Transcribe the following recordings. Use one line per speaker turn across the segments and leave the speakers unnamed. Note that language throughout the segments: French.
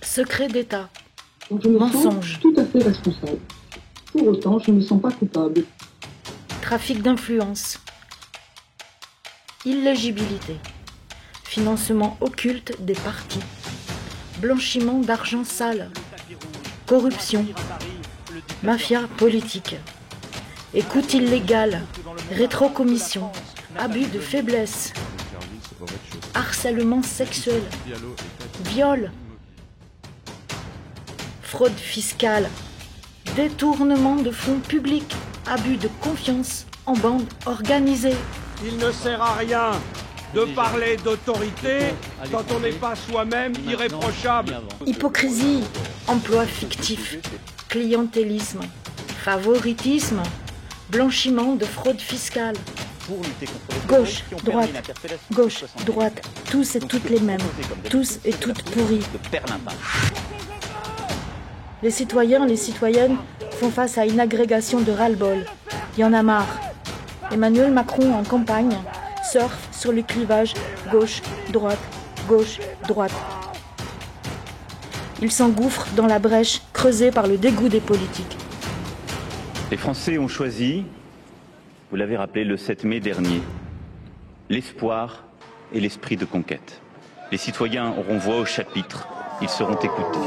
secret d'État,
Donc je me
mensonge,
sens tout à fait responsable. Pour autant, je ne me sens pas coupable.
trafic d'influence, illégibilité, financement occulte des partis, blanchiment d'argent sale, corruption, mafia politique, écoute illégale, rétrocommission, abus de faiblesse, harcèlement sexuel, viol, fraude fiscale, détournement de fonds publics, abus de confiance en bande organisée.
Il ne sert à rien de parler d'autorité quand on n'est pas soi-même irréprochable.
Hypocrisie, emploi fictif, clientélisme, favoritisme, blanchiment de fraude fiscale. Gauche, droite, tous et toutes les mêmes, tous et toutes pourris. Les citoyens, les citoyennes font face à une agrégation de ras-le-bol. Il y en a marre. Emmanuel Macron, en campagne, surfe sur le clivage gauche-droite. Il s'engouffre dans la brèche creusée par le dégoût des politiques.
Les Français ont choisi, vous l'avez rappelé, le 7 mai dernier, l'espoir et l'esprit de conquête. Les citoyens auront voix au chapitre, ils seront écoutés.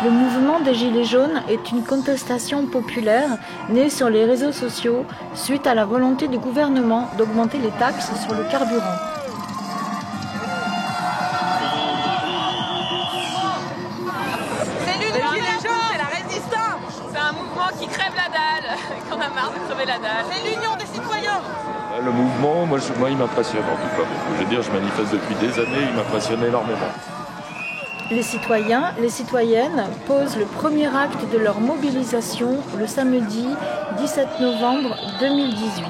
Le mouvement des Gilets jaunes est une contestation populaire née sur les réseaux sociaux suite à la volonté du gouvernement d'augmenter les taxes sur le carburant.
C'est l'Union des Gilets jaunes, c'est la résistance. C'est un mouvement qui crève la dalle, qu'on a marre de crever la dalle. C'est l'Union des citoyens.
Le mouvement, moi il m'impressionne en tout cas. Je veux dire, je manifeste depuis des années, il m'impressionne énormément.
Les citoyens, les citoyennes posent le premier acte de leur mobilisation le samedi 17 novembre 2018.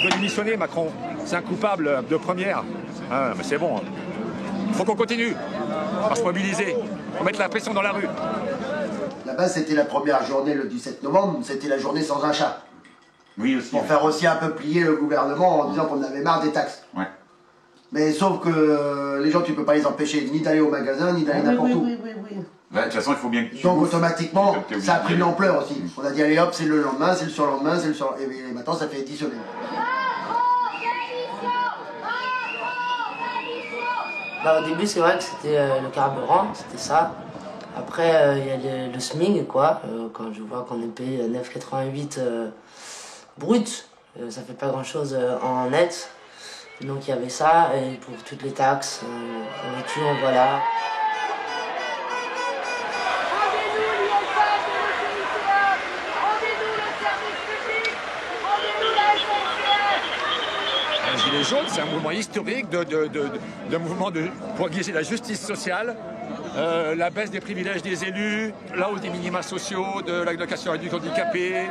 Il doit démissionner, Macron. C'est un coupable de première. Ah, mais c'est bon. Il faut qu'on continue. On va se mobiliser. On va mettre la pression dans la rue.
Là-bas, c'était la première journée, le 17 novembre. C'était la journée sans achat.
Oui, aussi.
Pour faire aussi un peu plier le gouvernement en disant qu'on avait marre des taxes.
Ouais.
Mais sauf que les gens, tu peux pas les empêcher ni d'aller au magasin, ni d'aller n'importe où.
Ouais, de toute façon, il faut bien que tu
Donc
bouffes.
automatiquement, ça a pris une ampleur aussi.
Mmh.
On a dit allez hop, c'est le lendemain, c'est le surlendemain, c'est le surlendemain. Et maintenant, ça fait 10 semaines.
Au début, c'est vrai que c'était le carburant, c'était ça. Après, il y a le SMIC, quoi. Quand je vois qu'on est payé 9,88 brut, ça fait pas grand-chose en net. Donc il y avait ça, et pour toutes les taxes, nourriture, voilà.
Les Gilets jaunes, c'est un mouvement historique de mouvement pour engager la justice sociale, la baisse des privilèges des élus, la hausse des minima sociaux, de l'allocation adulte handicapé,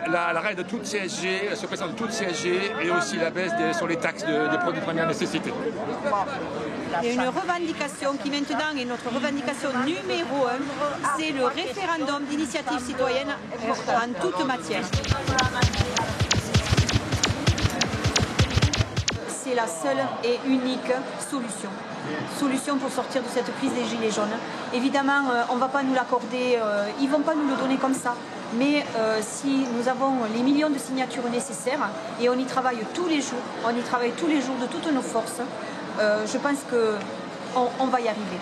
l'arrêt de toute CSG, la suppression de toute CSG et aussi la baisse sur les taxes des produits de première nécessité.
Il y a une revendication qui maintenant est notre revendication numéro 1, c'est le référendum d'initiative citoyenne en toute matière. C'est la seule et unique solution pour sortir de cette crise des Gilets jaunes. Évidemment, on ne va pas nous l'accorder, ils ne vont pas nous le donner comme ça. Mais si nous avons les millions de signatures nécessaires, et on y travaille tous les jours, de toutes nos forces, je pense qu'on va y arriver.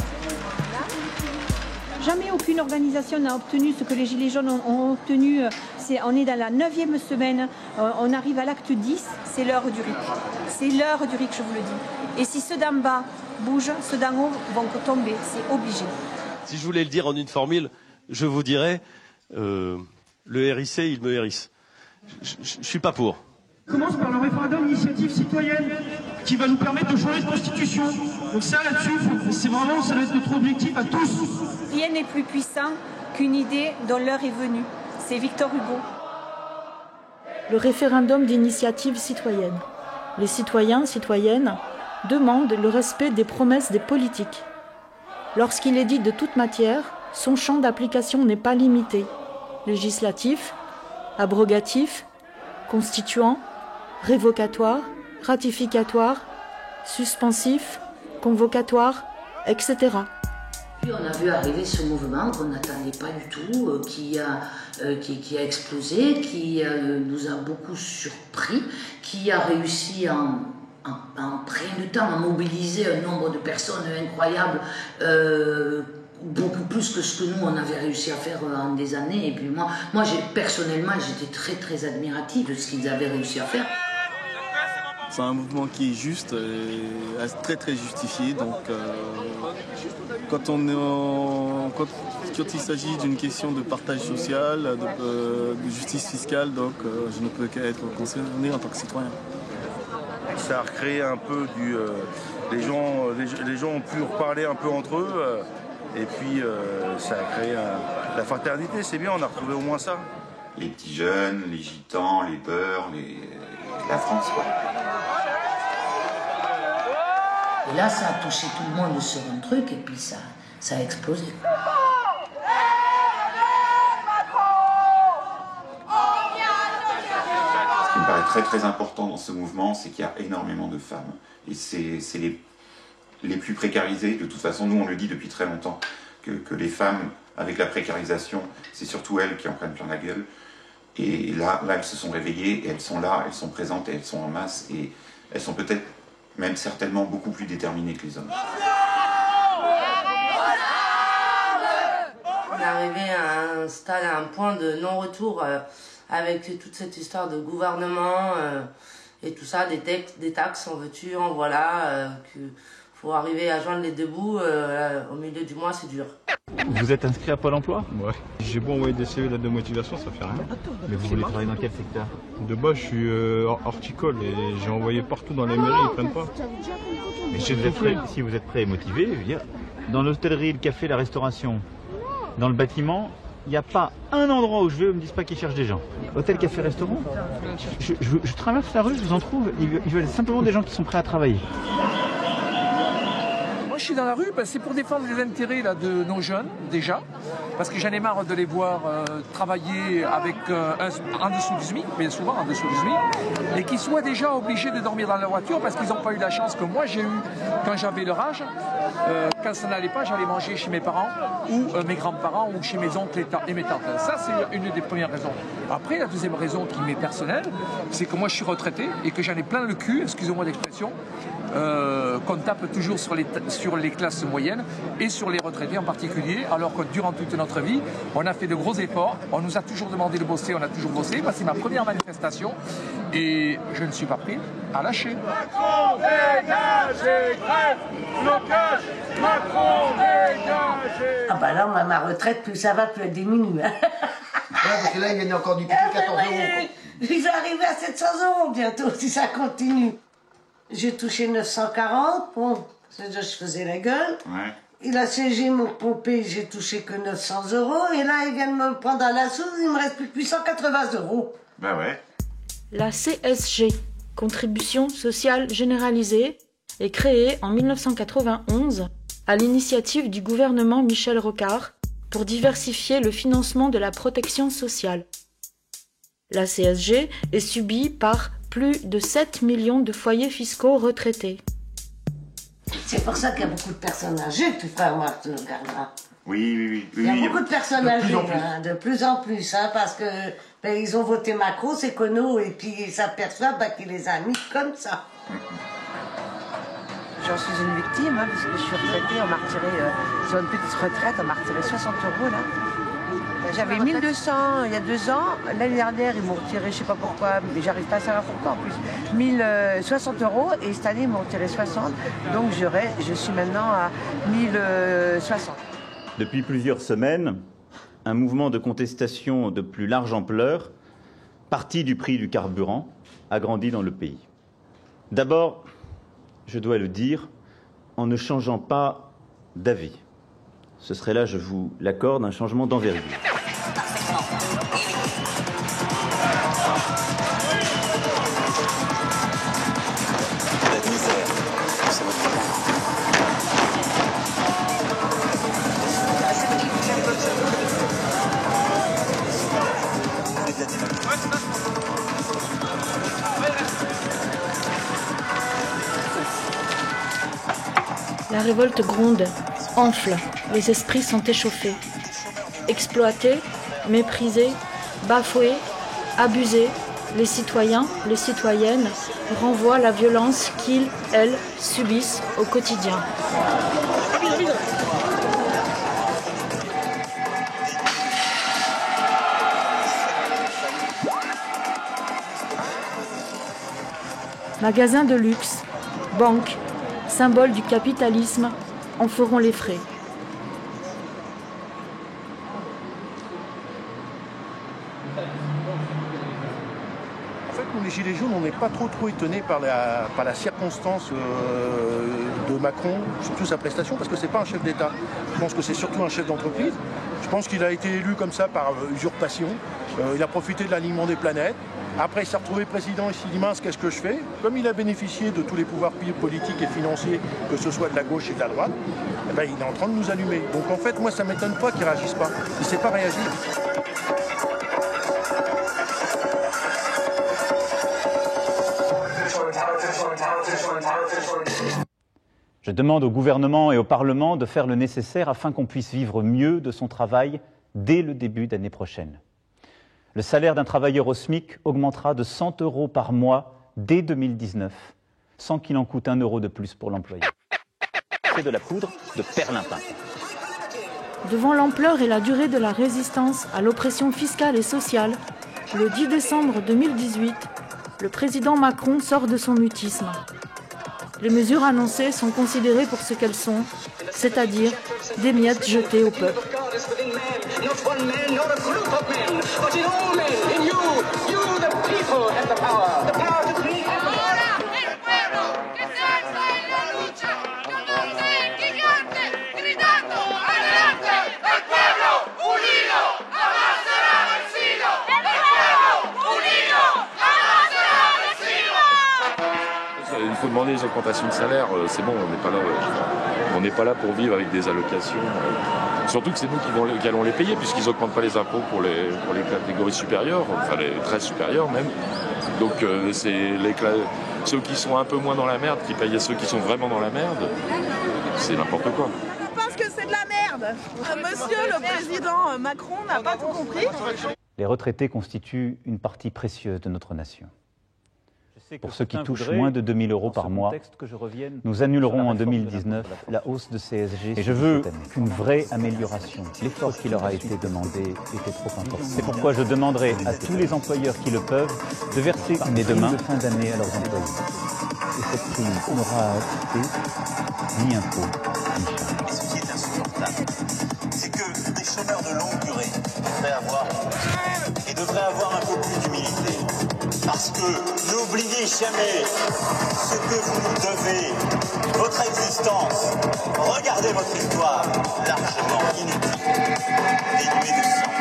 Jamais aucune organisation n'a obtenu ce que les Gilets jaunes ont obtenu. On est dans la 9e semaine, on arrive à l'acte 10, c'est l'heure du RIC. C'est l'heure du RIC, je vous le dis. Et si ceux d'en bas bougent, ceux d'en haut vont tomber, c'est obligé.
Si je voulais le dire en une formule, je vous dirais, le RIC, il me hérisse. Je suis pas pour.
Commence par le référendum d'initiative citoyenne qui va nous permettre de changer de constitution. Donc ça, là-dessus, c'est vraiment, ça doit être notre objectif à tous.
Rien n'est plus puissant qu'une idée dont l'heure est venue. C'est Victor Hugo.
Le référendum d'initiative citoyenne. Les citoyens, citoyennes demandent le respect des promesses des politiques. Lorsqu'il est dit de toute matière, son champ d'application n'est pas limité. Législatif, abrogatif, constituant, révocatoire, ratificatoire, suspensif, convocatoire, etc.
Puis on a vu arriver ce mouvement qu'on n'attendait pas du tout, qui a explosé, qui nous a beaucoup surpris, qui a réussi en très peu de temps à mobiliser un nombre de personnes incroyables, beaucoup plus que ce que nous on avait réussi à faire en des années. Et puis moi personnellement j'étais très très admirative de ce qu'ils avaient réussi à faire.
C'est un mouvement qui est juste, et très très justifié. Donc quand il s'agit d'une question de partage social, de justice fiscale, donc je ne peux qu'être concerné en tant que citoyen.
Ça a recréé un peu les gens ont pu reparler un peu entre eux. Et puis ça a créé la fraternité, c'est bien, on a retrouvé au moins ça.
Les petits jeunes, les gitans, les beurs, la France, quoi.
Et là, ça a touché tout le monde sur un truc, et puis ça a explosé.
Ce qui me paraît très très important dans ce mouvement, c'est qu'il y a énormément de femmes. Et c'est les plus précarisées. De toute façon, nous on le dit depuis très longtemps, que les femmes, avec la précarisation, c'est surtout elles qui en prennent plein la gueule. Et là, elles se sont réveillées, et elles sont là, elles sont présentes, et elles sont en masse, et elles sont peut-être, même certainement, beaucoup plus déterminées que les hommes.
On est arrivé à un stade, à un point de non-retour avec toute cette histoire de gouvernement et tout ça, des taxes, en veux-tu, en voilà, faut arriver à joindre les deux bouts, au milieu du mois, c'est dur.
Vous êtes inscrit à Pôle emploi?
Ouais. J'ai beau envoyer des CV, lettres de motivation, ça fait rien.
Mais vous voulez travailler dans quel secteur?
De base, je suis horticole et j'ai envoyé partout dans les mairies, ils prennent pas.
Mais si vous êtes prêt et motivé, je veux dire, dans l'hôtellerie, le café, la restauration, dans le bâtiment, il n'y a pas un endroit où je vais où ils ne me disent pas qu'ils cherchent des gens. Hôtel, café, restaurant, je traverse la rue, je vous en trouve, ils veulent simplement des gens qui sont prêts à travailler.
Je suis dans la rue, c'est pour défendre les intérêts là, de nos jeunes, déjà, parce que j'en ai marre de les voir travailler avec en dessous du SMIC, bien souvent en dessous du SMIC, et qu'ils soient déjà obligés de dormir dans leur voiture parce qu'ils n'ont pas eu la chance que moi j'ai eue quand j'avais leur âge. Quand ça n'allait pas, j'allais manger chez mes parents ou mes grands-parents ou chez mes oncles et mes tantes. Ça, c'est une des premières raisons. Après, la deuxième raison qui m'est personnelle, c'est que moi je suis retraité et que j'en ai plein le cul, excusez-moi l'expression, qu'on tape toujours sur les classes moyennes et sur les retraités en particulier, alors que durant toute notre vie, on a fait de gros efforts, on nous a toujours demandé de bosser, on a toujours bossé. C'est ma première manifestation et je ne suis pas prêt à lâcher.
Macron dégagé, grève, blocage, Macron dégagé.
Ah bah là, ma retraite, plus ça va, plus elle diminue. Hein.
Ouais, parce que là, il gagne encore du piqué 14 €.
Ils arrivent à 700 € bientôt, si ça continue. J'ai touché 940, bon, c'est-à-dire je faisais la gueule.
Ouais.
Et la CG m'ont pompé, j'ai touché que 900 €. Et là, ils viennent me prendre à la source, il me reste plus que 880 €.
Bah ouais.
La CSG, Contribution sociale généralisée, est créée en 1991 à l'initiative du gouvernement Michel Rocard pour diversifier le financement de la protection sociale. La CSG est subie par plus de 7 millions de foyers fiscaux retraités.
C'est pour ça qu'il y a beaucoup de personnes âgées, tu fais remarquer, Garda.
Oui.
Il y a beaucoup de personnes âgées, de plus en plus, hein, parce que ils ont voté Macron, c'est connu, et puis ils s'aperçoivent qu'il les a mis comme ça.
J'en suis une victime, hein, parce que je suis retraitée, on m'a retiré, sur une petite retraite, on m'a retiré 60 € là. J'avais 1200 il y a 2 ans, l'année dernière ils m'ont retiré, je sais pas pourquoi, mais j'arrive pas à savoir pourquoi en plus, 1060 € et cette année ils m'ont retiré 60, donc je suis maintenant à 1060.
Depuis plusieurs semaines, un mouvement de contestation de plus large ampleur, parti du prix du carburant, a grandi dans le pays. D'abord, je dois le dire, en ne changeant pas d'avis. Ce serait là, je vous l'accorde, un changement d'envergure.
La révolte gronde, enfle, les esprits sont échauffés. Exploités, méprisés, bafoués, abusés, les citoyens, les citoyennes renvoient la violence qu'ils, elles, subissent au quotidien. Magasins de luxe, banques, symboles du capitalisme, en feront les frais.
En fait, nous, les Gilets jaunes, on n'est pas trop étonnés par la circonstance de Macron, surtout sa prestation, parce que c'est pas un chef d'État. Je pense que c'est surtout un chef d'entreprise. Je pense qu'il a été élu comme ça par usurpation. Il a profité de l'alignement des planètes. Après, il s'est retrouvé président et il s'est dit mince, qu'est-ce que je fais? Comme il a bénéficié de tous les pouvoirs politiques et financiers, que ce soit de la gauche et de la droite, eh ben, il est en train de nous allumer. Donc en fait, moi, ça ne m'étonne pas qu'il ne réagisse pas. Il ne sait pas réagir.
Je demande au gouvernement et au Parlement de faire le nécessaire afin qu'on puisse vivre mieux de son travail dès le début d'année prochaine. Le salaire d'un travailleur au SMIC augmentera de 100 € par mois dès 2019, sans qu'il en coûte 1 € de plus pour l'employeur.
C'est de la poudre de perlimpin.
Devant l'ampleur et la durée de la résistance à l'oppression fiscale et sociale, le 10 décembre 2018, le président Macron sort de son mutisme. Les mesures annoncées sont considérées pour ce qu'elles sont, c'est-à-dire des miettes jetées au peuple.
Il faut demander les augmentations de salaire, c'est bon, on n'est pas là pour vivre avec des allocations. Surtout que c'est nous qui allons les payer, puisqu'ils n'augmentent pas les impôts pour les catégories supérieures, enfin les très supérieures même. Donc c'est ceux qui sont un peu moins dans la merde qui payent ceux qui sont vraiment dans la merde. C'est n'importe quoi.
Je pense que c'est de la merde. Monsieur le président Macron n'a pas tout compris.
Les retraités constituent une partie précieuse de notre nation. Pour ceux qui touchent moins de 2 000 € par mois, nous annulerons en 2019 la hausse de CSG. Et je veux qu'une vraie amélioration. L'effort qui leur a été demandé était trop important. C'est pourquoi je demanderai à tous les employeurs qui le peuvent de verser une prime de fin d'année à leurs employés. Et cette prime n'aura à coûter ni impôt, ni charge.
Ce qui est insupportable, c'est que des chômeurs de longue durée devraient avoir un peu plus d'humilité. Parce que n'oubliez jamais ce que vous nous devez, votre existence. Regardez votre histoire, largement inutile, dénuée de sens,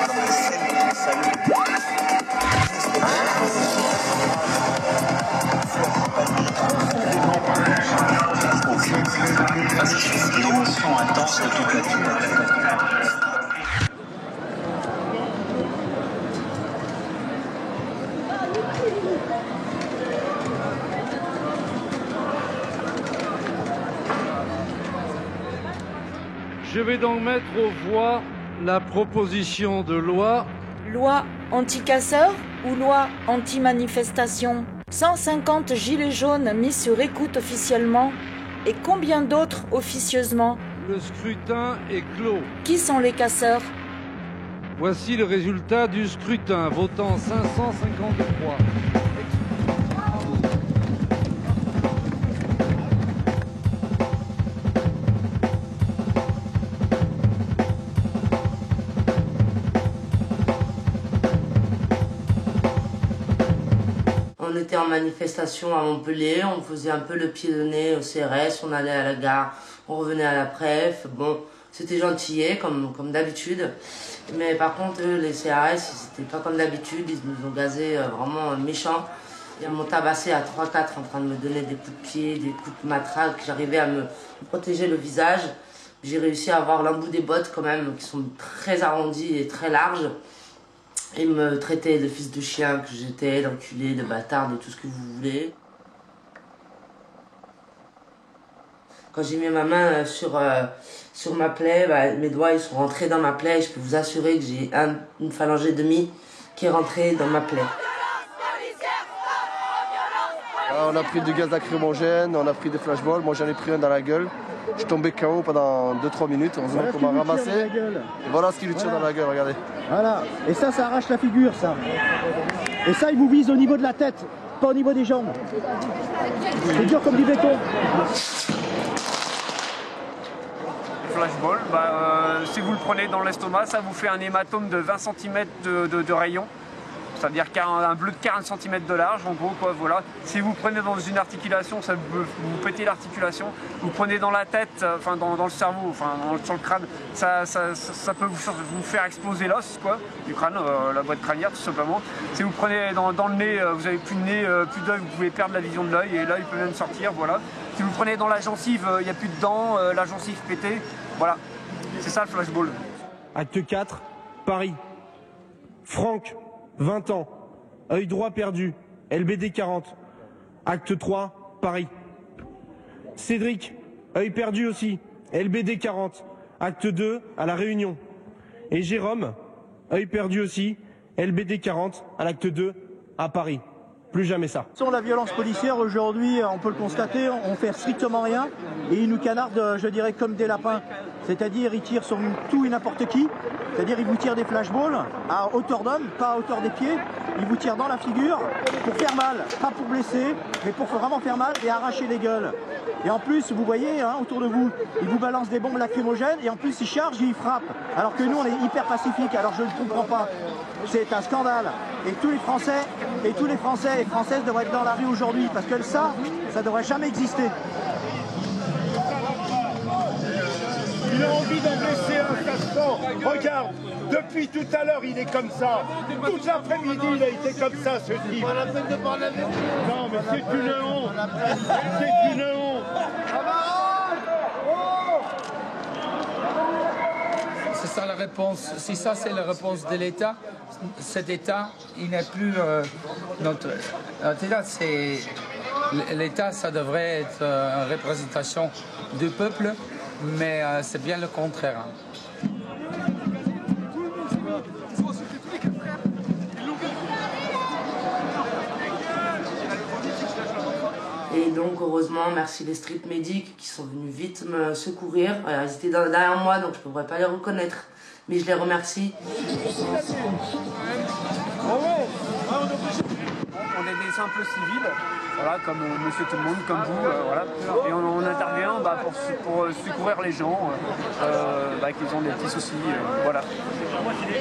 comme un simple salut. C'est une émotion intense de toute la vie.
Je vais donc mettre aux voix la proposition de loi.
Loi anti-casseurs ou loi anti-manifestation? 150 gilets jaunes mis sur écoute officiellement et combien d'autres officieusement?
Le scrutin est clos.
Qui sont les casseurs?
Voici le résultat du scrutin. Votant 553.
était en manifestation à Montpellier, on faisait un peu le pied de nez au CRS, on allait à la gare, on revenait à la préf, bon, c'était gentillet comme d'habitude. Mais par contre, eux, les CRS, c'était pas comme d'habitude, ils nous ont gazé vraiment méchants. Ils m'ont tabassé à 3-4 en train de me donner des coups de pied, des coups de matraque. J'arrivais à me protéger le visage. J'ai réussi à avoir l'embout des bottes quand même, qui sont très arrondies et très larges. Ils me traitaient de fils de chien que j'étais, d'enculé, de bâtard, de tout ce que vous voulez. Quand j'ai mis ma main sur ma plaie, mes doigts ils sont rentrés dans ma plaie. Je peux vous assurer que j'ai une phalange et demie qui est rentrée dans ma plaie.
On a pris du gaz lacrymogène, on a pris des flashballs. Moi j'en ai pris un dans la gueule. Je suis tombé KO pendant 2-3 minutes. Heureusement qu'on m'a ramassé. Et voilà ce qui lui tire dans la gueule, regardez.
Voilà. Et ça arrache la figure, ça. Et ça, il vous vise au niveau de la tête, pas au niveau des jambes. C'est dur comme du béton.
Flashball, si vous le prenez dans l'estomac, ça vous fait un hématome de 20 cm de rayon. C'est-à-dire un bleu de 40 cm de large, en gros, quoi, voilà. Si vous prenez dans une articulation, ça peut vous péter l'articulation. Vous prenez dans la tête, enfin dans le cerveau, enfin sur le crâne, ça peut vous faire exploser l'os, quoi, du crâne, la boîte crânière, tout simplement. Si vous prenez dans le nez, vous avez plus de nez, plus d'œil, vous pouvez perdre la vision de l'œil, et l'œil peut même sortir, voilà. Si vous prenez dans la gencive, il n'y a plus de dents, la gencive pétée, voilà. C'est ça le flashball.
Acte 4, Paris. Franck, 20 ans, œil droit perdu, LBD 40. Acte 3, Paris. Cédric, œil perdu aussi, LBD 40. Acte 2, à La Réunion. Et Jérôme, œil perdu aussi, LBD 40, à l'acte 2, à Paris. Plus jamais ça. Sur la violence policière, aujourd'hui, on peut le constater, on fait strictement rien et ils nous canardent, je dirais, comme des lapins. C'est-à-dire, ils tirent sur tout et n'importe qui. C'est-à-dire, ils vous tirent des flashballs à hauteur d'homme, pas à hauteur des pieds. Ils vous tirent dans la figure pour faire mal, pas pour blesser, mais pour vraiment faire mal et arracher les gueules. Et en plus, vous voyez, hein, autour de vous, ils vous balancent des bombes lacrymogènes et en plus, ils chargent et ils frappent. Alors que nous, on est hyper pacifiques. Alors, je ne comprends pas. C'est un scandale. Et tous les Français et Françaises devraient être dans la rue aujourd'hui parce que ça devrait jamais exister.
Il a envie d'en blesser un, ça se sent. Regarde, depuis tout à l'heure, il est comme ça. Toute l'après-midi, il a été comme ça, ce type. Pas la peine de parler avec vous. Non, mais c'est une honte. C'est une honte.
C'est ça la réponse. Si ça, c'est la réponse de l'État, cet État, il n'est plus notre État. C'est l'État, ça devrait être une représentation du peuple, mais c'est bien le contraire.
Et donc, heureusement, merci les street medics qui sont venus vite me secourir. Ils étaient derrière moi, donc je ne pourrais pas les reconnaître. Mais je les remercie.
On est des simples civils, voilà, comme monsieur tout le monde, comme vous, voilà. Et on intervient pour secourir les gens qui ont des petits soucis, voilà.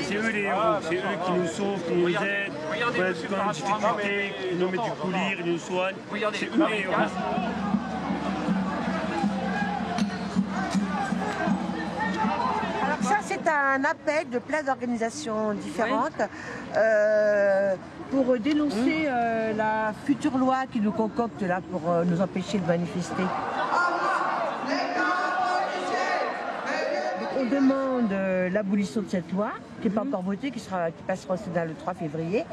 C'est eux les héros, c'est eux qui nous sauvent, qui nous aident, quand on a une difficulté, qui nous mettent du coulir, ils nous soignent. C'est eux les héros.
Ça, c'est un appel de plein d'organisations différentes pour dénoncer la future loi qui nous concocte là pour nous empêcher de manifester. On demande l'abolition de cette loi, qui n'est pas encore votée, qui passera au Sénat le 3 février.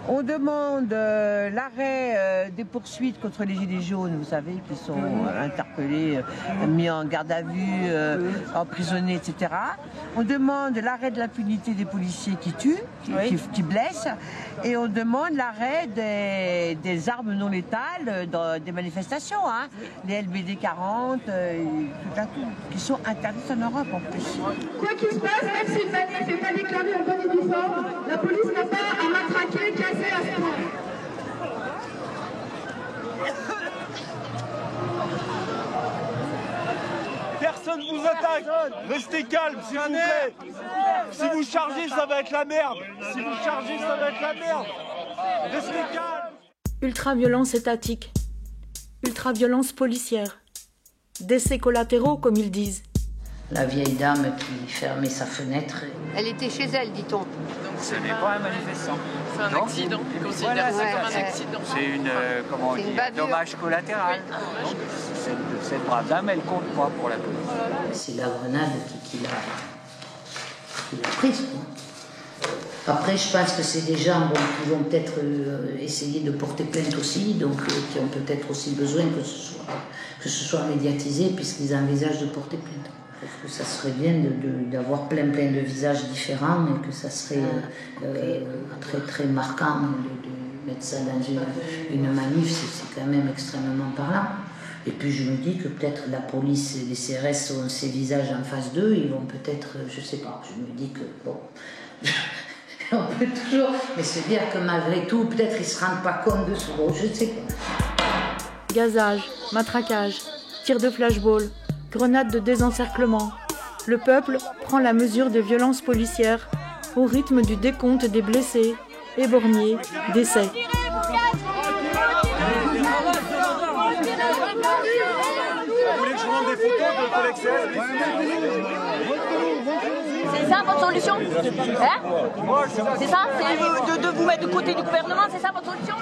On demande l'arrêt des poursuites contre les Gilets jaunes, vous savez, qui sont interpellés, mis en garde à vue, emprisonnés, etc. On demande l'arrêt de l'impunité des policiers qui tuent, qui blessent. Et on demande l'arrêt des armes non létales dans des manifestations, hein, les LBD 40, qui sont interdites en Europe en plus.
Quoi qu'il se passe, même si une manif n'est pas déclarée en bonne et due forme, la police n'a pas à matraquer, casser, à se prendre.
Personne ne vous attaque. Restez calme, s'il vous plaît. Si vous chargez, ça va être la merde. Si vous chargez, ça va être la merde. Restez calme.
ultraviolence étatique, ultraviolence policière, décès collatéraux comme ils disent.
La vieille dame qui fermait sa fenêtre.
Elle était chez elle, dit-on. Donc
ce n'est pas un manifestant.
C'est un accident. Ils considèrent ça comme un accident.
C'est une, comment on dit, dommage collatéral. Oui, cette brave dame, elle compte pas pour la police.
C'est la grenade qui l'a prise, quoi. Après, je pense que c'est des gens qui vont peut-être essayer de porter plainte aussi, donc qui ont peut-être aussi besoin que ce soit médiatisé, puisqu'ils envisagent de porter plainte. Je trouve que ça serait bien d'avoir plein de visages différents, et que ça serait très marquant de mettre ça dans une manif, c'est quand même extrêmement parlant. Et puis je me dis que peut-être la police et les CRS ont ces visages en face d'eux, ils vont peut-être, je sais pas, je me dis que bon... On peut toujours, mais se dire que malgré tout, peut-être ils ne se rendent pas compte de ce gros, je ne sais pas.
Gazage, matraquage, tir de flashball, grenades de désencerclement. Le peuple prend la mesure des violences policières au rythme du décompte des blessés, éborgnés, décès.
Vous voulez que je rende des photos de collègues CRS?
C'est ça votre solution? Hein? C'est ça? C'est de vous mettre du côté du gouvernement, c'est ça votre solution?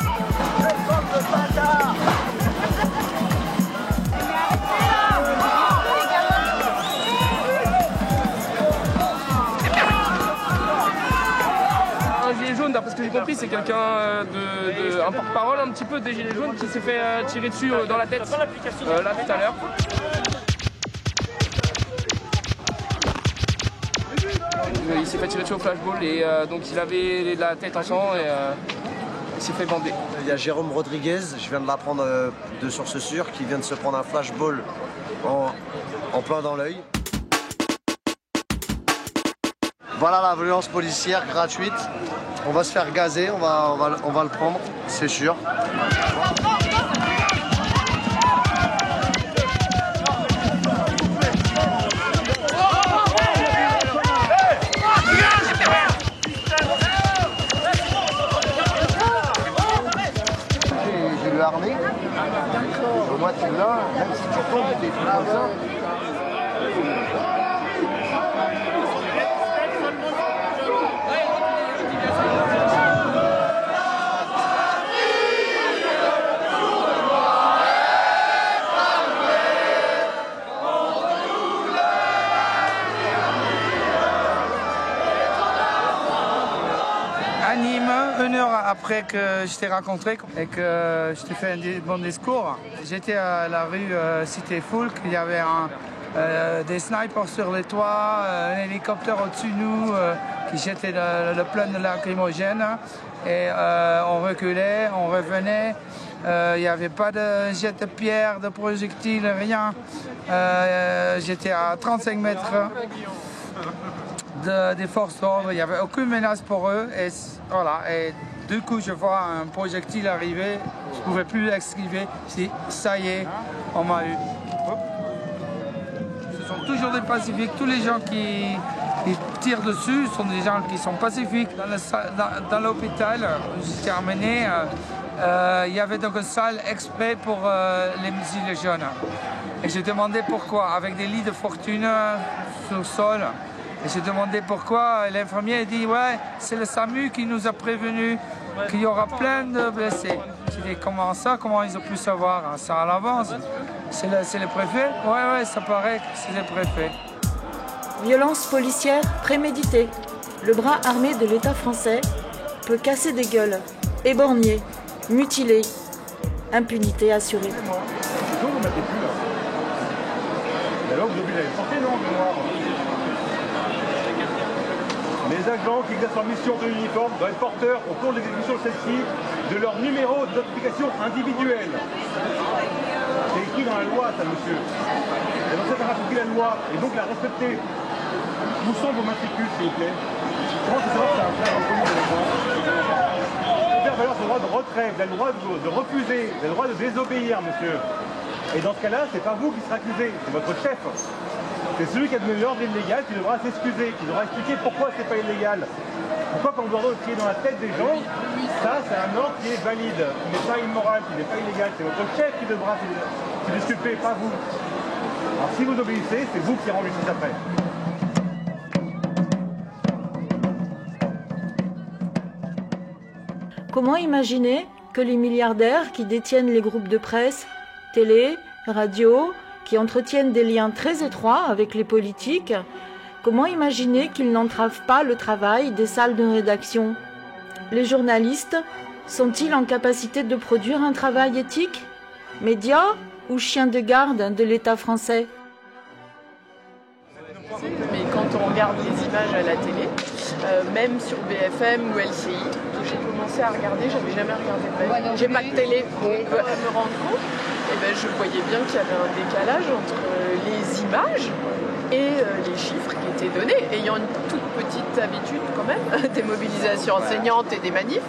Un gilet jaune, d'après ce que j'ai compris, c'est quelqu'un un porte-parole un petit peu des gilets jaunes qui s'est fait tirer dessus dans la tête là tout à l'heure. Il s'est fait tirer dessus au flashball et donc il avait la tête en sang et il s'est fait bander.
Il y a Jérôme Rodriguez, je viens de l'apprendre de sources sûres, qui vient de se prendre un flashball en plein dans l'œil. Voilà la violence policière gratuite. On va se faire gazer, on va le prendre, c'est sûr. Armé. Au moins tu l'as, même si tu tombes, tu es tout comme ça.
À Nîmes, une heure après que je t'ai rencontré et que je t'ai fait un bon discours, j'étais à la rue Cité Foulques, il y avait des snipers sur les toits, un hélicoptère au-dessus de nous qui jetait le plein de lacrymogène et on reculait, on revenait, il n'y avait pas de jet de pierre, de projectiles, rien. J'étais à 35 mètres des forces d'ordre, il n'y avait aucune menace pour eux et voilà. Et du coup je vois un projectile arriver, je ne pouvais plus l'esquiver, ça y est, on m'a eu. Ce sont toujours des pacifiques, tous les gens qui tirent dessus sont des gens qui sont pacifiques. Dans l'hôpital où j'étais emmené, il y avait donc une salle exprès pour les gilets jaunes. Et j'ai demandé pourquoi, avec des lits de fortune sur le sol. Et j'ai demandé pourquoi, l'infirmier a dit « Ouais, c'est le SAMU qui nous a prévenu qu'il y aura plein de blessés. » J'ai dit « Comment ça? Comment ils ont pu savoir ça à l'avance? C'est le préfet? » Ouais, ça paraît que c'est le préfet.
Violence policière préméditée. Le bras armé de l'État français peut casser des gueules, éborgner, mutiler. Impunité assurée.
Les agents qui exercent leur mission de l'uniforme doivent être porteurs au cours de l'exécution de celle-ci de leur numéro de notification individuelle. C'est écrit dans la loi, ça, monsieur. Et donc, ça a appliqué la loi et donc la respecter. Où sont vos matricules, s'il vous plaît? Comment je sais savoir que c'est un frère inconnu avec moi? Faire valoir son droit de retrait, vous avez le droit de refuser, vous avez le droit de désobéir, monsieur. Et dans ce cas-là, c'est pas vous qui serez accusé, c'est votre chef. C'est celui qui a donné l'ordre illégal qui devra s'excuser, qui devra expliquer pourquoi c'est pas illégal.
Pourquoi pour Bordeaux crier dans la tête des gens? Ça, c'est un ordre qui est valide, qui n'est pas immoral, qui n'est pas illégal. C'est votre chef qui devra se disculper, pas vous. Alors si vous obéissez, c'est vous qui rendez tout après.
Comment imaginer que les milliardaires qui détiennent les groupes de presse, télé, radio, qui entretiennent des liens très étroits avec les politiques, comment imaginer qu'ils n'entravent pas le travail des salles de rédaction? Les journalistes sont-ils en capacité de produire un travail éthique? Médias ou chiens de garde de l'État français?
Mais quand on regarde les images à la télé, même sur BFM ou LCI, que j'ai commencé à regarder, j'avais jamais regardé de ma vie. J'ai pas de télé pour me rendre compte. Et ben, je voyais bien qu'il y avait un décalage entre les images et les chiffres qui étaient donnés. Ayant une toute petite habitude quand même des mobilisations enseignantes et des manifs,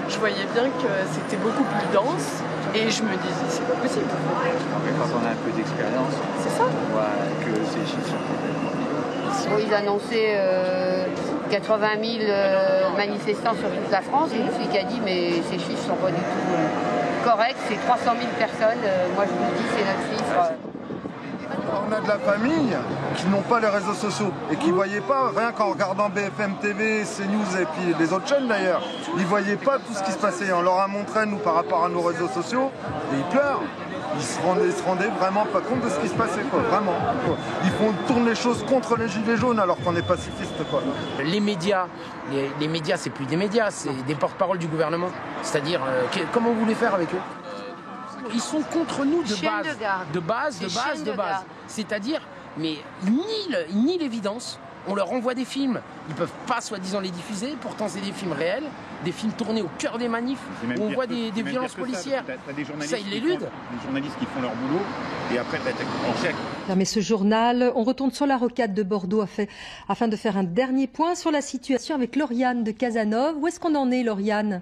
je voyais bien que c'était beaucoup plus dense et je me disais c'est pas possible.
Mais quand on a un peu d'expérience, on voit que ces chiffres sont complètement
Ils annonçaient 80 000 manifestants sur toute la France. Et une fille qui a dit mais ces chiffres ne sont pas du tout corrects, c'est 300 000 personnes. Moi je vous le dis, c'est notre chiffre.
On a de la famille qui n'ont pas les réseaux sociaux et qui ne voyaient pas, rien qu'en regardant BFM TV, CNews et puis les autres chaînes d'ailleurs, ils ne voyaient pas tout ce qui se passait. On leur a montré, nous, par rapport à nos réseaux sociaux, et ils pleurent. Ils se rendaient vraiment pas compte de ce qui se passait, quoi, vraiment. Quoi. Ils tournent les choses contre les gilets jaunes alors qu'on est pacifistes, quoi.
Les médias, c'est plus des médias, c'est des porte-parole du gouvernement. C'est-à-dire, comment vous voulez faire avec eux? Ils sont contre nous de base. C'est-à-dire, mais ils nient l'évidence. On leur envoie des films, ils ne peuvent pas soi-disant les diffuser, pourtant c'est des films réels, des films tournés au cœur des manifs, où on voit des violences policières. Ça, ils l'éludent.
Des journalistes qui font leur boulot, et après, on chèque.
Mais ce journal, on retourne sur la rocade de Bordeaux afin de faire un dernier point sur la situation avec Lauriane de Casanova. Où est-ce qu'on en est, Lauriane ?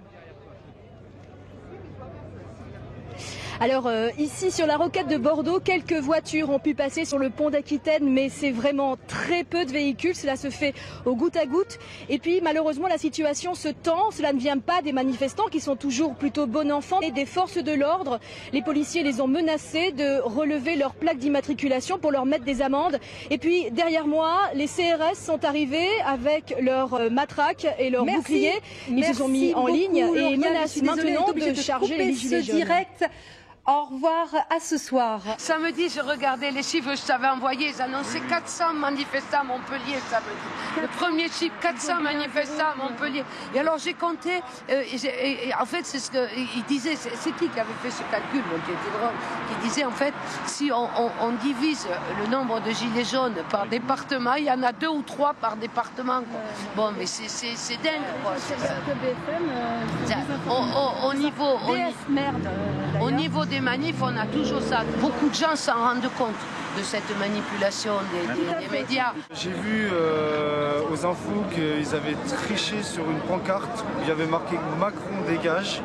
Alors ici sur la rocade de Bordeaux, quelques voitures ont pu passer sur le pont d'Aquitaine, mais c'est vraiment très peu de véhicules, cela se fait au goutte à goutte. Et puis malheureusement la situation se tend, cela ne vient pas des manifestants qui sont toujours plutôt bon enfant, mais des forces de l'ordre. Les policiers les ont menacés de relever leur plaque d'immatriculation pour leur mettre des amendes. Et puis derrière moi, les CRS sont arrivés avec leurs matraques et leurs boucliers. Ils se sont mis en ligne et menacent maintenant de charger les gilets jaunes.
Au revoir, à ce soir.
Samedi, je regardais les chiffres que je t'avais envoyés. Ils annonçaient 400 manifestants à Montpellier samedi. Le premier chiffre, 400 manifestants à Montpellier. Et alors j'ai compté, et en fait c'est ce qu'il disait, c'est qui avait fait ce calcul, qui était drôle, qui disait en fait, si on divise le nombre de gilets jaunes par département, il y en a 2 ou 3 par département. Quoi. Bon, mais c'est dingue. Quoi. Au niveau des manifs, on a toujours ça. Beaucoup de gens s'en rendent compte de cette manipulation des médias.
J'ai vu aux infos qu'ils avaient triché sur une pancarte où il y avait marqué Macron dégage.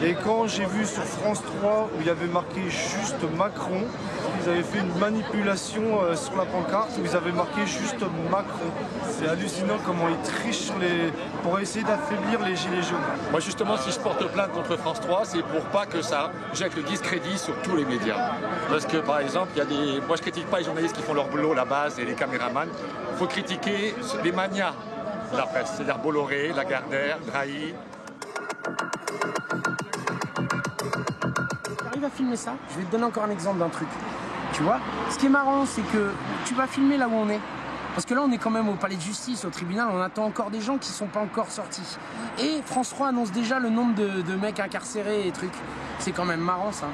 Et quand j'ai vu sur France 3 où il y avait marqué juste Macron, ils avaient fait une manipulation sur la pancarte où ils avaient marqué juste Macron. C'est hallucinant comment ils trichent pour essayer d'affaiblir les gilets jaunes.
Moi justement, si je porte plainte contre France 3, c'est pour pas que ça jette le discrédit sur tous les médias. Parce que par exemple, moi je critique pas les journalistes qui font leur boulot, la base et les caméramans. Il faut critiquer les manias de la presse, c'est-à-dire Bolloré, Lagardère, Drahi.
J'arrive à filmer ça, je vais te donner encore un exemple d'un truc. Tu vois, ce qui est marrant, c'est que tu vas filmer là où on est. Parce que là, on est quand même au palais de justice, au tribunal, on attend encore des gens qui ne sont pas encore sortis. Et France 3 annonce déjà le nombre de mecs incarcérés et trucs. C'est quand même marrant, ça.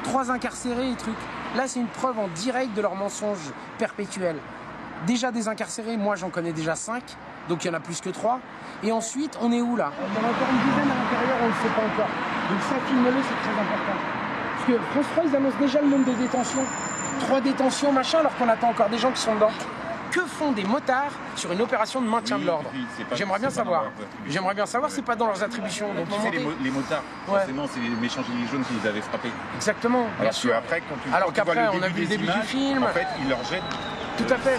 3 incarcérés et trucs. Là, c'est une preuve en direct de leur mensonge perpétuel. Déjà des incarcérés, moi j'en connais déjà 5, donc il y en a plus que 3. Et ensuite, on est où là? Il y en a encore une dizaine à l'intérieur, on ne le sait pas encore. Donc ça, filme-le, c'est très important. Parce que France 3, ils annoncent déjà le nombre de détentions. 3 détentions, machin, alors qu'on attend encore des gens qui sont dedans. Que font des motards sur une opération de maintien de l'ordre? J'aimerais bien savoir. J'aimerais bien savoir, c'est pas dans leurs attributions. Donc
les motards, forcément, c'est les méchants gilets jaunes qui les avaient frappés.
Exactement.
Alors qu'après,
on a vu le début du film.
En fait, ils leur jettent.
Tout à fait.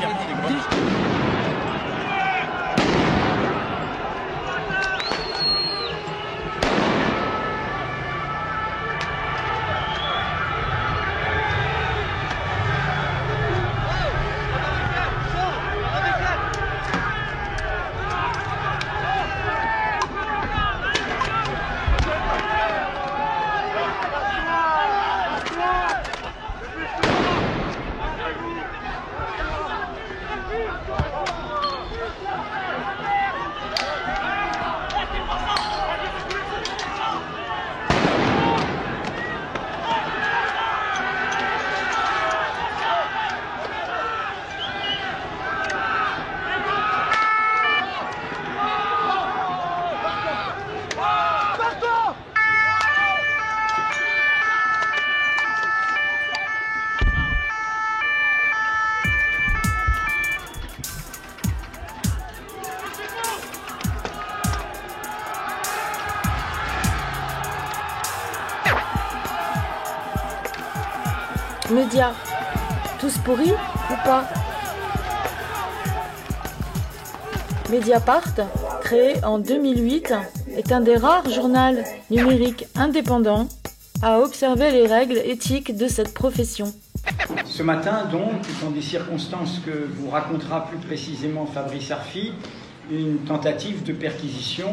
Médias, tous pourris ou pas? Mediapart, créé en 2008, est un des rares journaux numériques indépendants à observer les règles éthiques de cette profession.
Ce matin, donc, dans des circonstances que vous racontera plus précisément Fabrice Arfi, une tentative de perquisition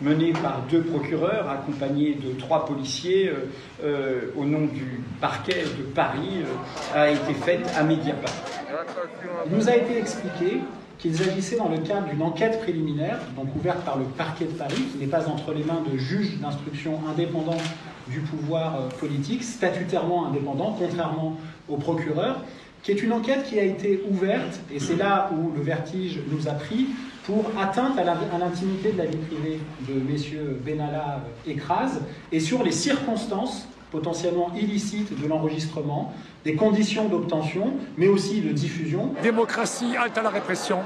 menée par 2 procureurs accompagnés de 3 policiers au nom du parquet de Paris a été faite à Mediapart. Il nous a été expliqué qu'il s'agissait dans le cadre d'une enquête préliminaire, donc ouverte par le parquet de Paris, qui n'est pas entre les mains de juges d'instruction indépendants du pouvoir politique, statutairement indépendants, contrairement au procureur, qui est une enquête qui a été ouverte, et c'est là où le vertige nous a pris, pour atteinte à l'intimité de la vie privée de messieurs Benalla et Kras, et sur les circonstances potentiellement illicites de l'enregistrement, des conditions d'obtention, mais aussi de diffusion.
Démocratie, halte à la répression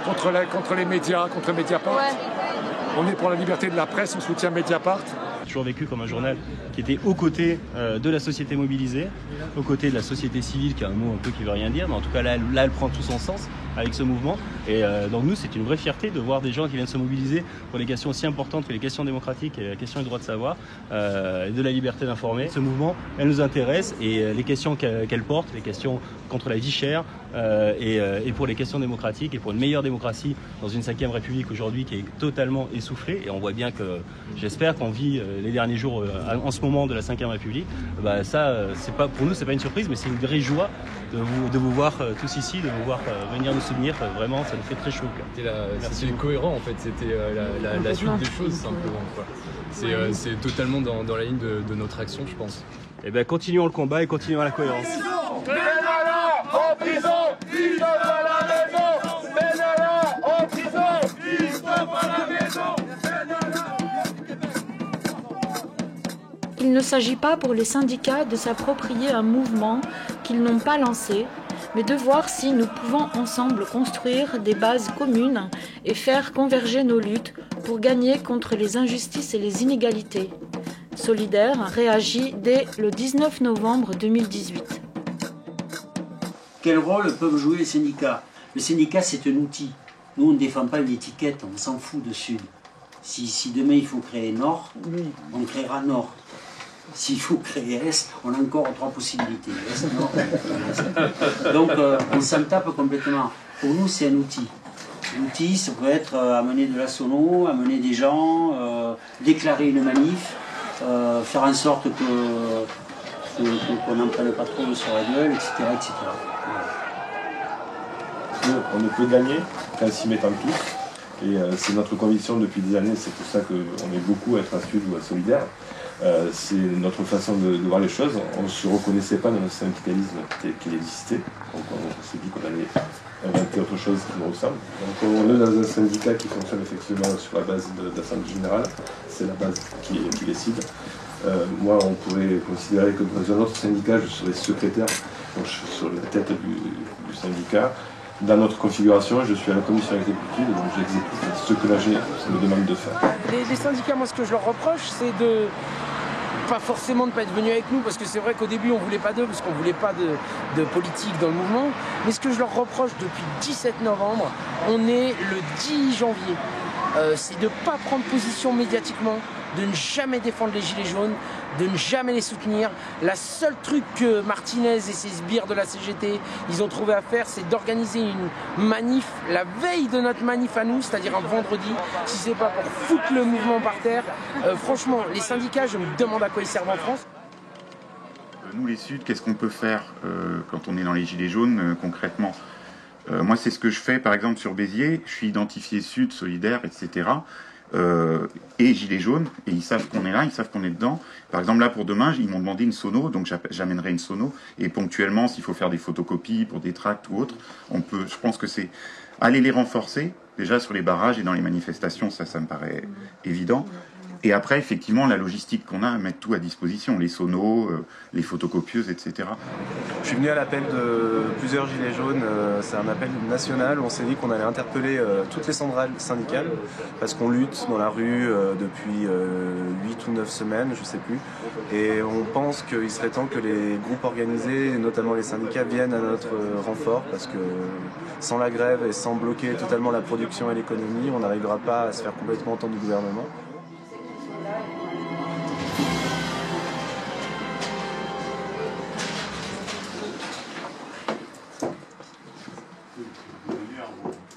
contre les médias, contre Mediapart. Ouais. On est pour la liberté de la presse, on soutient Mediapart.
Toujours vécu comme un journal qui était aux côtés de la société mobilisée, aux côtés de la société civile, qui est un mot un peu qui veut rien dire, mais en tout cas là elle prend tout son sens avec ce mouvement. Et donc nous, c'est une vraie fierté de voir des gens qui viennent se mobiliser pour les questions aussi importantes que les questions démocratiques et la question du droit de savoir, et de la liberté d'informer. Ce mouvement, elle nous intéresse, et les questions qu'elle porte, les questions contre la vie chère, et pour les questions démocratiques et pour une meilleure démocratie dans une 5e République aujourd'hui qui est totalement essoufflée. Et on voit bien que, j'espère qu'on vit les derniers jours en ce moment de la 5e République. Bah ça, c'est pas, pour nous, c'est pas une surprise, mais c'est une vraie joie de vous voir tous ici, de vous voir venir nous soutenir. Vraiment, ça nous fait très chaud.
C'était cohérent en fait, c'était la suite des choses simplement. C'est totalement dans la ligne de notre action, je pense.
Et bien, continuons le combat et continuons la cohérence.
Benalla en prison, vive à la maison. Benalla en prison, vive à la maison.
Il ne s'agit pas pour les syndicats de s'approprier un mouvement qu'ils n'ont pas lancé, mais de voir si nous pouvons ensemble construire des bases communes et faire converger nos luttes pour gagner contre les injustices et les inégalités. Solidaire réagit dès le 19 novembre 2018.
Quel rôle peuvent jouer les syndicats? Le syndicat, c'est un outil. Nous, on ne défend pas une étiquette, on s'en fout de Sud. Si demain il faut créer Nord, on créera Nord. S'il faut créer Est, on a encore 3 possibilités. Est, Nord, Est. Donc on s'en tape complètement. Pour nous, c'est un outil. L'outil, ça peut être amener de la sono, amener des gens, déclarer une manif, faire en sorte qu'on n'en prenne pas trop sur la gueule, etc. etc.
On ne peut gagner qu'en s'y mettant tous. Et c'est notre conviction depuis des années, c'est pour ça qu'on est beaucoup à être à Sud ou à Solidaire. C'est notre façon de voir les choses. On ne se reconnaissait pas dans le syndicalisme qui existait. Donc on s'est dit qu'on allait inventer autre chose qui nous ressemble. Donc on est dans un syndicat qui fonctionne effectivement sur la base de l'Assemblée générale. C'est la base qui décide. Moi, on pourrait considérer que dans un autre syndicat, je serais secrétaire, donc je suis sur la tête du syndicat. Dans notre configuration, je suis à la commission exécutive, donc j'exécute ce que l'AG me demande de faire.
Les syndicats, moi, ce que je leur reproche, c'est de pas forcément de pas être venus avec nous, parce que c'est vrai qu'au début, on voulait pas d'eux, parce qu'on voulait pas de politique dans le mouvement. Mais ce que je leur reproche depuis 17 novembre, on est le 10 janvier. C'est de ne pas prendre position médiatiquement, de ne jamais défendre les Gilets jaunes, de ne jamais les soutenir. La seule truc que Martinez et ses sbires de la CGT, ils ont trouvé à faire, c'est d'organiser une manif la veille de notre manif à nous, c'est-à-dire un vendredi, si c'est pas pour foutre le mouvement par terre. Franchement, les syndicats, je me demande à quoi ils servent en France.
Nous, les Suds, qu'est-ce qu'on peut faire quand on est dans les Gilets jaunes, concrètement? Moi, c'est ce que je fais, par exemple, sur Béziers. Je suis identifié Sud, Solidaire, etc. Et Gilets jaunes, et ils savent qu'on est là, ils savent qu'on est dedans. Par exemple, là, pour demain, ils m'ont demandé une sono, donc j'amènerai une sono. Et ponctuellement, s'il faut faire des photocopies pour des tracts ou autres, on peut, je pense que c'est aller les renforcer, déjà sur les barrages et dans les manifestations, ça me paraît évident. Et après, effectivement, la logistique qu'on a à mettre tout à disposition, les sonos, les photocopieuses, etc.
Je suis venu à l'appel de plusieurs gilets jaunes. C'est un appel national où on s'est dit qu'on allait interpeller toutes les centrales syndicales parce qu'on lutte dans la rue depuis 8 ou 9 semaines, je ne sais plus. Et on pense qu'il serait temps que les groupes organisés, et notamment les syndicats, viennent à notre renfort parce que sans la grève et sans bloquer totalement la production et l'économie, on n'arrivera pas à se faire complètement entendre du gouvernement.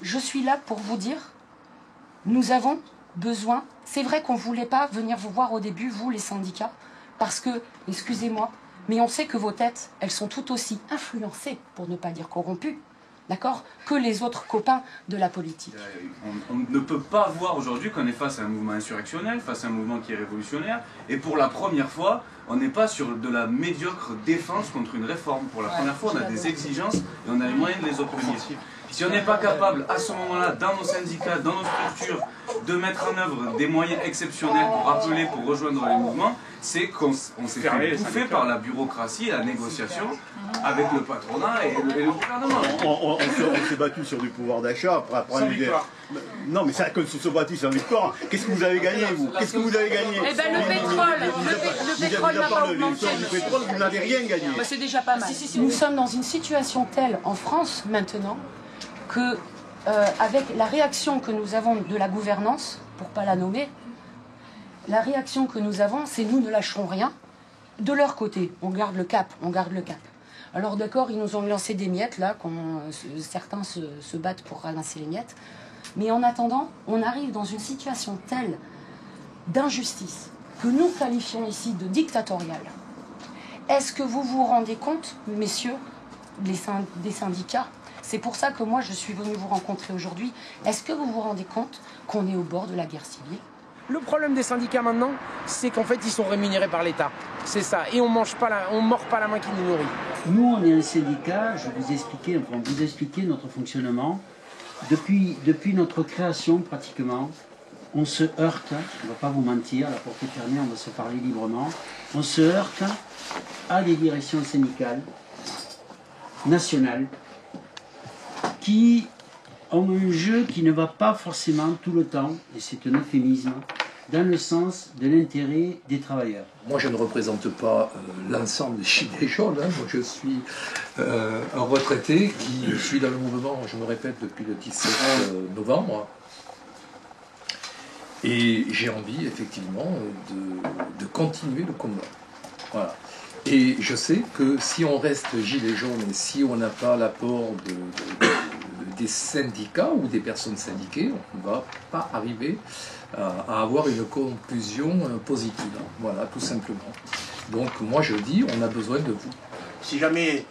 Je suis là pour vous dire, nous avons besoin, c'est vrai qu'on ne voulait pas venir vous voir au début, vous les syndicats, parce que, excusez-moi, mais on sait que vos têtes, elles sont tout aussi influencées, pour ne pas dire corrompues, d'accord, que les autres copains de la politique.
On ne peut pas voir aujourd'hui qu'on est face à un mouvement insurrectionnel, face à un mouvement qui est révolutionnaire, et pour la première fois, on n'est pas sur de la médiocre défense contre une réforme. Pour la première fois, on a des exigences et on a les moyens de les obtenir. Si on n'est pas capable, à ce moment-là, dans nos syndicats, dans nos structures, de mettre en œuvre des moyens exceptionnels pour rappeler, pour rejoindre les mouvements, c'est qu'on s'est fait bouffer par la bureaucratie et la négociation avec le patronat et le gouvernement.
On s'est battu sur du pouvoir d'achat. Non, mais ça, quand on s'est battu sur la victoire, qu'est-ce que vous avez gagné, vous? Qu'est-ce que vous avez gagné?
Eh bien, le pétrole n'a pas augmenté.
Du pétrole, vous n'avez rien gagné.
Bah, c'est déjà pas mal. Nous sommes dans une situation telle en France maintenant que, avec la réaction que nous avons de la gouvernance, pour ne pas la nommer, la réaction que nous avons, c'est nous ne lâcherons rien. De leur côté, on garde le cap, on garde le cap. Alors d'accord, ils nous ont lancé des miettes, là, certains se battent pour ramasser les miettes. Mais en attendant, on arrive dans une situation telle d'injustice que nous qualifions ici de dictatoriale. Est-ce que vous vous rendez compte, messieurs, des syndicats? C'est pour ça que moi je suis venue vous rencontrer aujourd'hui. Est-ce que vous vous rendez compte qu'on est au bord de la guerre civile?
Le problème des syndicats maintenant, c'est qu'en fait ils sont rémunérés par l'État. C'est ça. Et on mord pas la main qui nous nourrit.
Nous on est un syndicat, je vais vous expliquer notre fonctionnement. Depuis notre création pratiquement, on se heurte, on ne va pas vous mentir, la porte est fermée, on va se parler librement, on se heurte à des directions syndicales nationales qui ont un jeu qui ne va pas forcément tout le temps, et c'est un euphémisme, dans le sens de l'intérêt des travailleurs.
Moi, je ne représente pas l'ensemble des gilets jaunes. Moi, je suis un retraité qui suis dans le mouvement, je me répète, depuis le 17 novembre. Et j'ai envie, effectivement, de continuer le combat. Voilà. Et je sais que si on reste gilet jaune et si on n'a pas l'apport des syndicats ou des personnes syndiquées, on ne va pas arriver à avoir une conclusion positive. Voilà, tout simplement. Donc moi je dis, on a besoin de vous.
Si jamais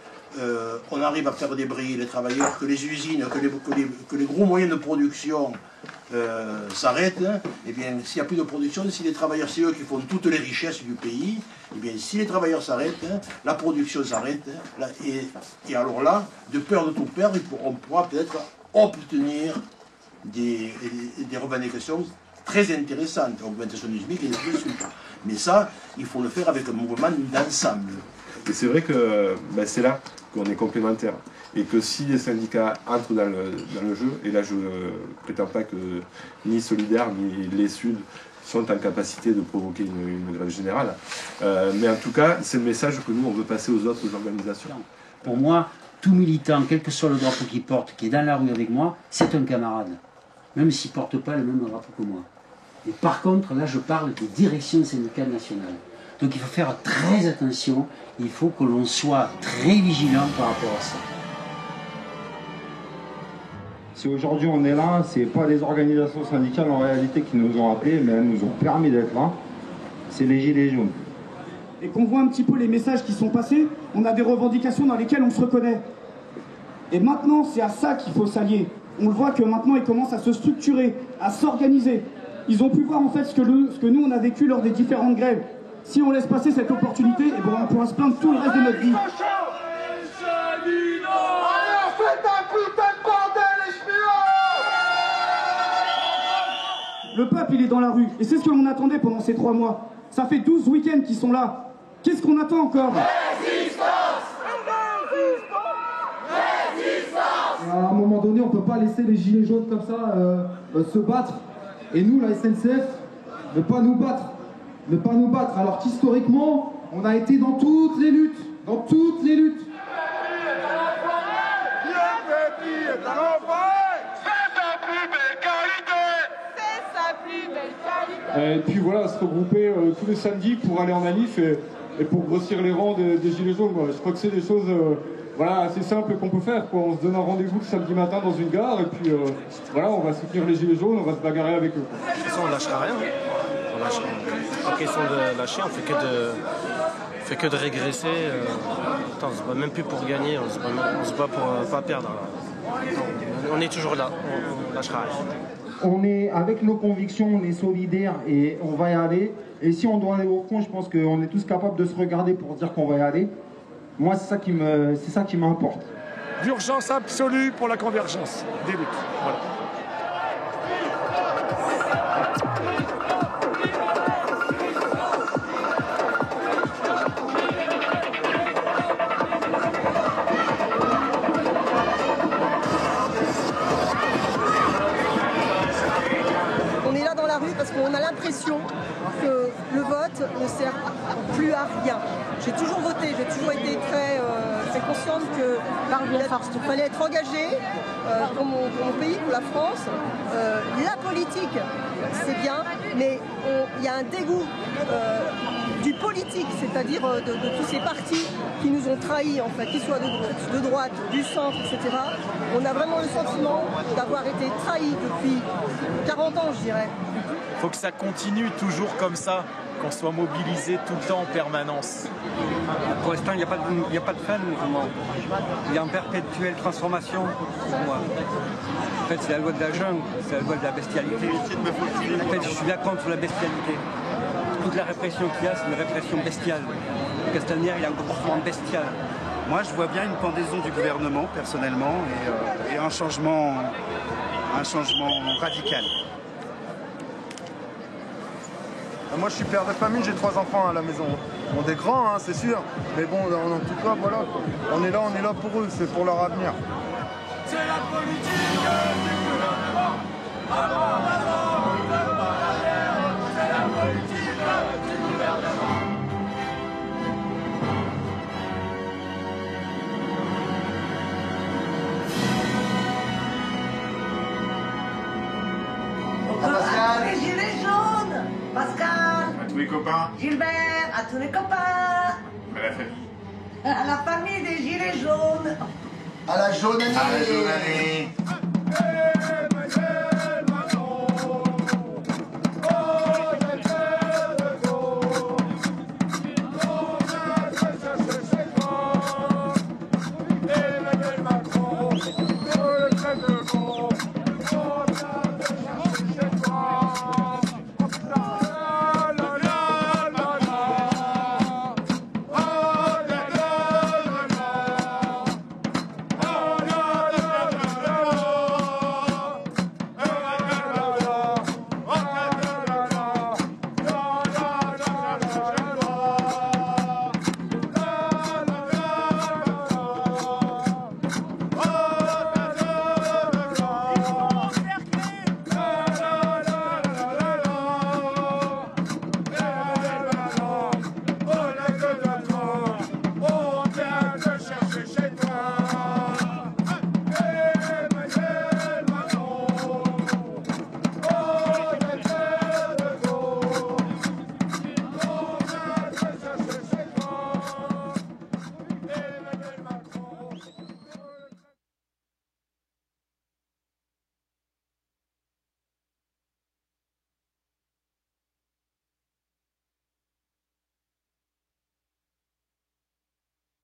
on arrive à faire débrayer les travailleurs, que les usines, que les gros moyens de production s'arrêtent, eh bien s'il n'y a plus de production, si les travailleurs, c'est eux qui font toutes les richesses du pays, eh bien si les travailleurs s'arrêtent, la production s'arrête, et alors là, de peur de tout perdre, on pourra peut-être obtenir des revendications très intéressantes, augmentation du SMIC et ainsi de suite. Mais ça, il faut le faire avec un mouvement d'ensemble.
Et c'est vrai que c'est là qu'on est complémentaires. Et que si les syndicats entrent dans le jeu, et là je ne prétends pas que ni Solidaires ni les Suds sont en capacité de provoquer une grève générale, mais en tout cas c'est le message que nous on veut passer aux autres organisations.
Pour moi, tout militant, quel que soit le drapeau qu'il porte, qui est dans la rue avec moi, c'est un camarade, même s'il ne porte pas le même drapeau que moi. Et par contre, là je parle des directions syndicales nationales. Donc il faut faire très attention, il faut que l'on soit très vigilant par rapport à ça.
Si aujourd'hui on est là, c'est pas les organisations syndicales en réalité qui nous ont appelés, mais elles nous ont permis d'être là, c'est les Gilets jaunes.
Et qu'on voit un petit peu les messages qui sont passés, on a des revendications dans lesquelles on se reconnaît. Et maintenant, c'est à ça qu'il faut s'allier. On le voit que maintenant, ils commencent à se structurer, à s'organiser. Ils ont pu voir en fait ce que nous, on a vécu lors des différentes grèves. Si on laisse passer cette opportunité, eh ben, on pourra se plaindre tout le reste de notre vie. Le peuple peuple il est dans la rue. Et c'est ce que l'on attendait pendant ces 3 mois. Ça fait 12 week-ends qu'ils sont là. Qu'est-ce qu'on attend encore?
Résistance!
À un moment donné, on ne peut pas laisser les gilets jaunes comme ça se battre. Et nous, la SNCF, ne pas nous battre. Ne pas nous battre. Alors qu'historiquement, on a été dans toutes les luttes. Dans toutes les luttes.
Et puis voilà, se regrouper tous les samedis pour aller en manif et pour grossir les rangs des gilets jaunes. Je crois que c'est des choses voilà, assez simples qu'on peut faire, quoi. On se donne un rendez-vous le samedi matin dans une gare et puis voilà, on va soutenir les gilets jaunes, on va se bagarrer avec eux.
De toute façon, on lâchera rien. On lâchera. Pas question de lâcher, on fait que de régresser. On se bat même plus pour gagner, on se bat pour pas perdre. On est toujours là, on lâchera rien.
On est avec nos convictions, on est solidaires et on va y aller. Et si on doit aller au front, je pense qu'on est tous capables de se regarder pour dire qu'on va y aller. Moi, c'est ça qui m'importe.
D'urgence absolue pour la convergence des luttes. Voilà.
Parce qu'on a l'impression que le vote ne sert plus à rien. J'ai toujours voté, j'ai toujours été très consciente qu'il fallait être engagé pour mon pays, pour la France. La politique, c'est bien, mais il y a un dégoût du politique, c'est-à-dire de tous ces partis qui nous ont trahis, en fait, qu'ils soient de droite, du centre, etc. On a vraiment le sentiment d'avoir été trahis depuis 40 ans, je dirais.
Il faut que ça continue toujours comme ça, qu'on soit mobilisé tout le temps en permanence.
Pour l'instant, il n'y a pas de fin de mouvement. Il y a une perpétuelle transformation pour moi. En fait, c'est la loi de la jungle, c'est la loi de la bestialité. En fait, je suis là contre la bestialité. Toute la répression qu'il y a, c'est une répression bestiale. Castaner, il a un comportement bestial.
Moi, je vois bien une pendaison du gouvernement, personnellement, et un changement radical.
Moi je suis père de famille, j'ai 3 enfants à la maison. Bon, des grands, hein, c'est sûr. Mais bon, en tout cas, voilà. On est là pour eux, c'est pour leur avenir.
C'est la politique du gouvernement. Avant, c'est la politique du gouvernement.
Pascal. Les gilets jaunes. Pascal.
À tous les copains.
Gilbert. À tous les copains.
À la famille.
À la famille des gilets jaunes.
À la jaune année. À la jaune année.